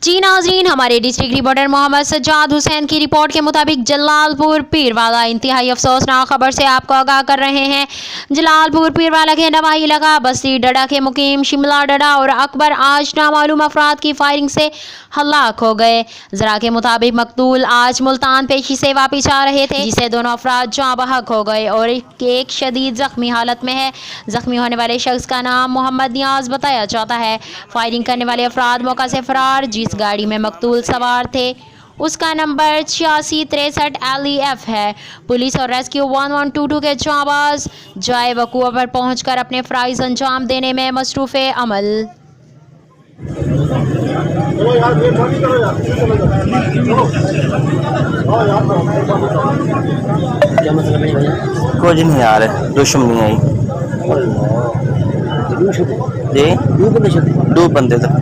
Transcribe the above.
जी नाजरीन, हमारे district reporter Mohammad Sajjad Hussain की रिपोर्ट के मुताबिक जलालपुर पीरवाला इंतहाई अफसोसनाक खबर से आपको आगाह कर रहे हैं। जलालपुर पीरवाला के नवाही इलाका बस्ती डडा के मुकीम शिमला डडा और अकबर आज नामालूम अफराद की फायरिंग से हलाक हो गए। जरा के मुताबिक मकतूल आज मुल्तान पेशी से वापस आ रहे थे, जिससे दोनों अफराद जाँ बहक हो गए और एक शदीद जख्मी हालत में है। जख्मी होने वाले शख्स का नाम मोहम्मद नियाज बताया जाता है। फायरिंग करने वाले अफराद मौका से फरार। जिस गाड़ी में मकतूल सवार थे उसका नंबर 8663 LEF है। पुलिस और रेस्क्यू 1122 के जांबाज जाए वकूआ पर पहुंचकर अपने फ़राइज़ अंजाम देने में मसरूफ़ अमल। कुछ नहीं यार, दुश्मनी आई जी, दो बंदे थे।